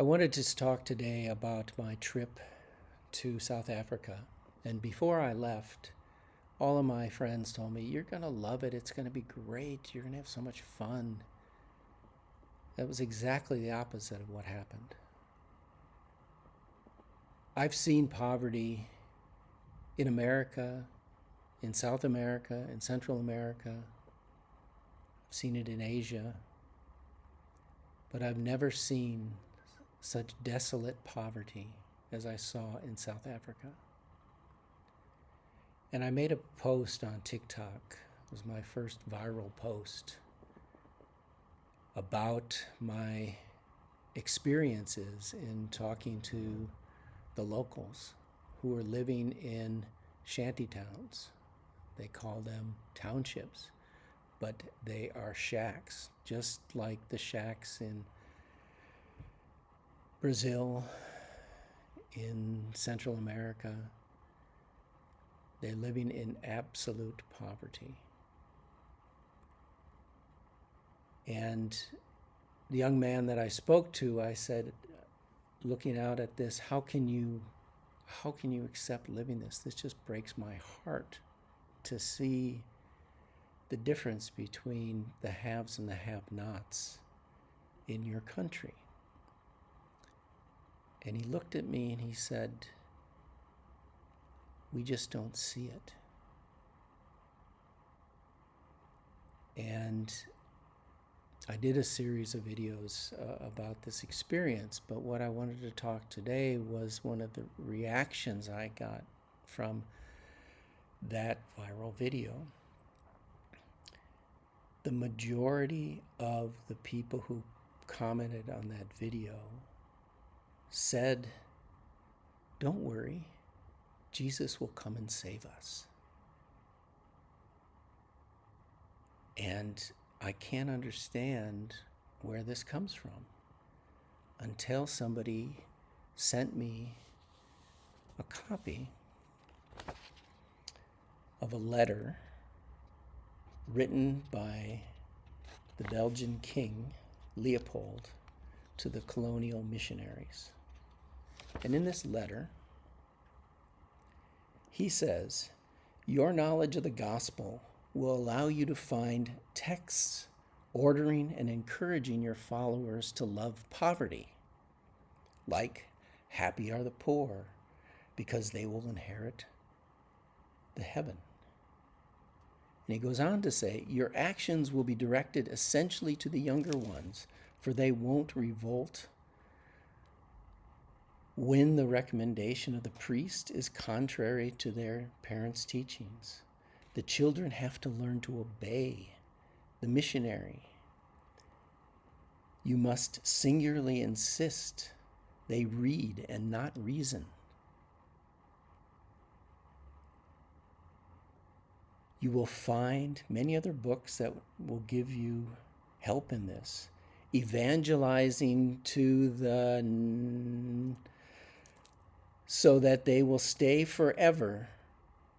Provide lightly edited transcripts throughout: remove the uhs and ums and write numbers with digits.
I wanted to talk today about my trip to South Africa. And before I left, all of my friends told me, "You're going to love it. It's going to be great. You're going to have so much fun." That was exactly the opposite of what happened. I've seen poverty in America, in South America, in Central America. I've seen it in Asia. But I've never seen such desolate poverty as I saw in South Africa. And I made a post on TikTok. It was my first viral post about my experiences in talking to the locals who are living in shanty towns. They call them townships, but they are shacks, just like the shacks in Brazil, in Central America. They're living in absolute poverty. And the young man that I spoke to, I said, looking out at this, how can you accept living this? This just breaks my heart to see the difference between the haves and the have-nots in your country. And he looked at me and he said, "We just don't see it." And I did a series of videos about this experience, but what I wanted to talk today was one of the reactions I got from that viral video. The majority of the people who commented on that video said, "Don't worry, Jesus will come and save us." And I can't understand where this comes from until somebody sent me a copy of a letter written by the Belgian King Leopold to the Colonial missionaries. And in this letter, he says, "Your knowledge of the gospel will allow you to find texts ordering and encouraging your followers to love poverty, like 'Happy are the poor, because they will inherit the heaven.'" And he goes on to say, "Your actions will be directed essentially to the younger ones, for they won't revolt when the recommendation of the priest is contrary to their parents' teachings. The children have to learn to obey the missionary. You must singularly insist they read and not reason. You will find many other books that will give you help in this. Evangelizing to the so that they will stay forever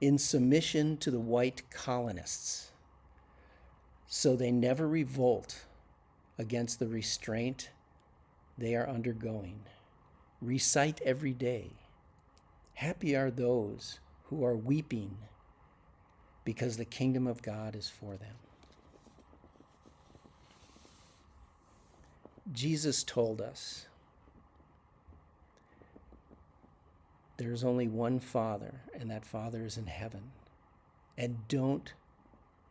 in submission to the white colonists, so they never revolt against the restraint they are undergoing. Recite every day. Happy are those who are weeping, because the kingdom of God is for them." Jesus told us there's only one Father, and that Father is in heaven. And don't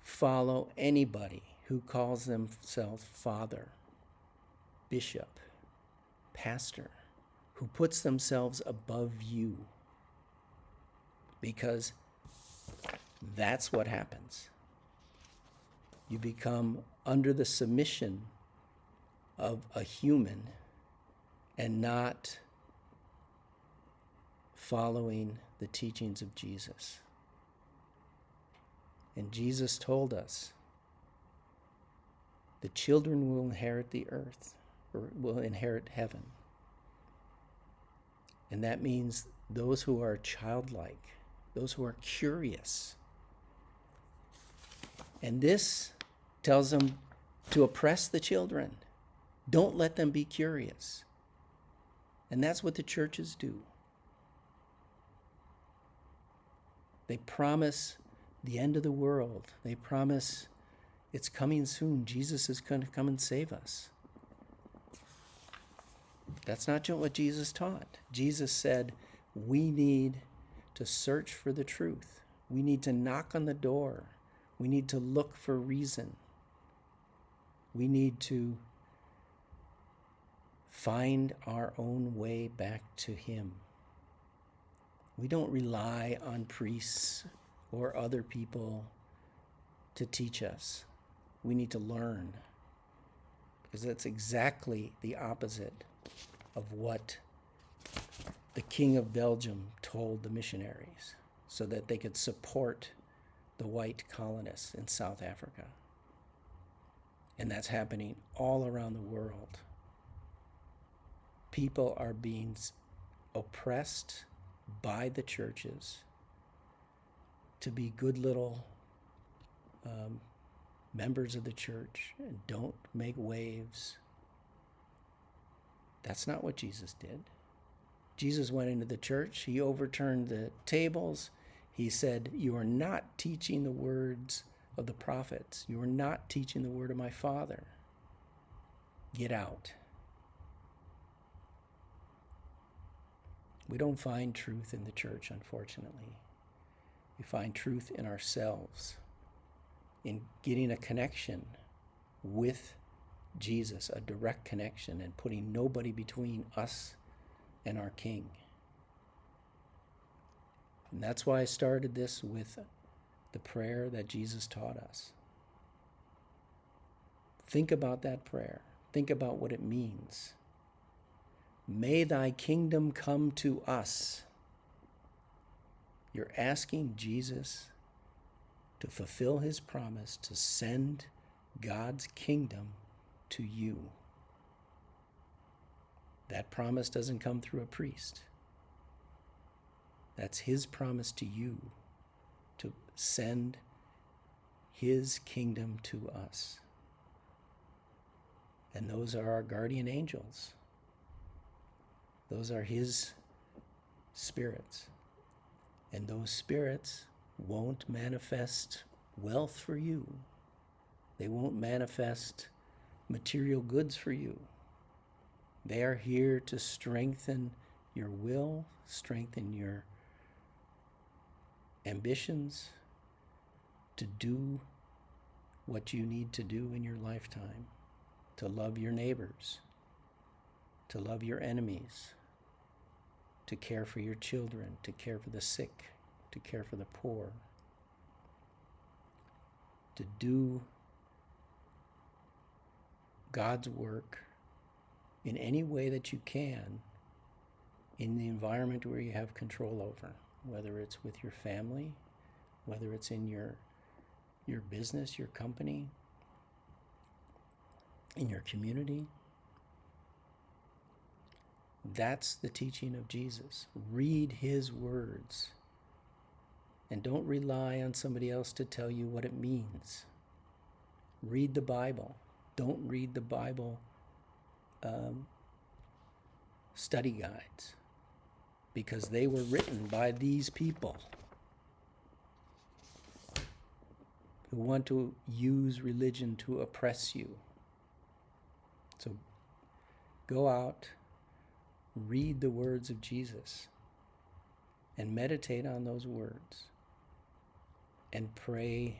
follow anybody who calls themselves father, bishop, pastor, who puts themselves above you, because that's what happens. You become under the submission of a human and not following the teachings of Jesus. And Jesus told us the children will inherit the earth, or will inherit heaven. And that means those who are childlike, those who are curious. And this tells them to oppress the children. Don't let them be curious. And that's what the churches do. They promise the end of the world. They promise it's coming soon. Jesus is going to come and save us. That's not what Jesus taught. Jesus said we need to search for the truth. We need to knock on the door. We need to look for reason. We need to find our own way back to Him. We don't rely on priests or other people to teach us. We need to learn, because that's exactly the opposite of what the King of Belgium told the missionaries so that they could support the white colonists in South Africa. And that's happening all around the world. People are being oppressed by the churches to be good little members of the church and don't make waves. That's not what Jesus did. Jesus went into the church. He overturned the tables. He said, "You are not teaching the words of the prophets. You are not teaching the word of my Father. Get out." We don't find truth in the church, unfortunately. We find truth in ourselves, in getting a connection with Jesus, a direct connection, and putting nobody between us and our King. And that's why I started this with the prayer that Jesus taught us. Think about that prayer. Think about what it means. May thy kingdom come to us. You're asking Jesus to fulfill his promise to send God's kingdom to you. That promise doesn't come through a priest. That's his promise to you, to send his kingdom to us. And those are our guardian angels. Those are his spirits. And those spirits won't manifest wealth for you. They won't manifest material goods for you. They are here to strengthen your will, strengthen your ambitions, to do what you need to do in your lifetime, to love your neighbors, to love your enemies, to care for your children, to care for the sick, to care for the poor, to do God's work in any way that you can in the environment where you have control over, whether it's with your family, whether it's in your business, your company, in your community. That's the teaching of Jesus. Read his words. And don't rely on somebody else to tell you what it means. Read the Bible. Don't read the Bible study guides, because they were written by these people who want to use religion to oppress you. So go out, read the words of Jesus, and meditate on those words, and pray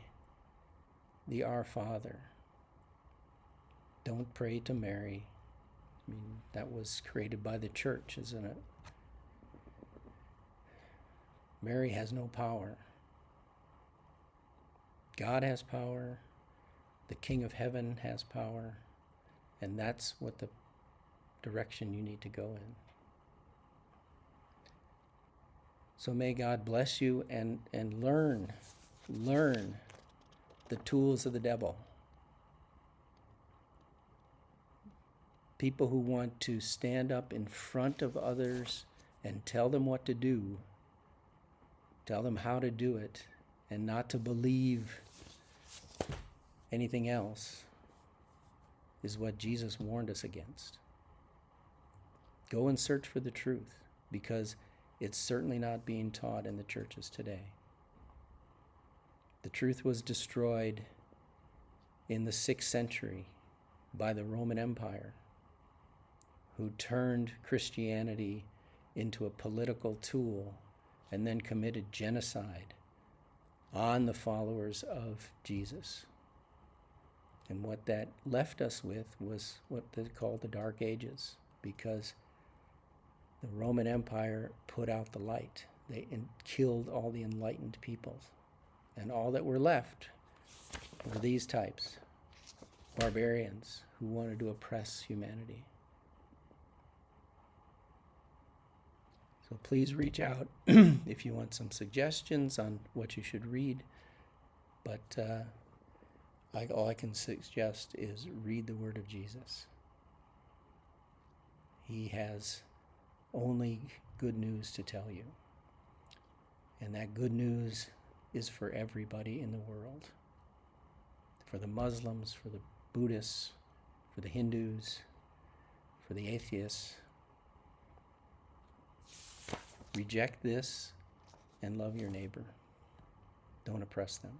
the Our Father. Don't pray to Mary. I mean, that was created by the church, isn't it? Mary has no power. God has power. The King of Heaven has power. And that's what the direction you need to go in. So may God bless you and learn the tools of the devil. People who want to stand up in front of others and tell them what to do, tell them how to do it, and not to believe anything else, is what Jesus warned us against. Go and search for the truth, because it's certainly not being taught in the churches today. The truth was destroyed in the 6th century by the Roman Empire, who turned Christianity into a political tool and then committed genocide on the followers of Jesus. And what that left us with was what they called the Dark Ages, because the Roman Empire put out the light. They killed all the enlightened peoples. And all that were left were these types, barbarians who wanted to oppress humanity. So please reach out if you want some suggestions on what you should read. But all I can suggest is read the Word of Jesus. He has only good news to tell you. And that good news is for everybody in the world. For the Muslims, for the Buddhists, for the Hindus, for the atheists. Reject this and love your neighbor. Don't oppress them.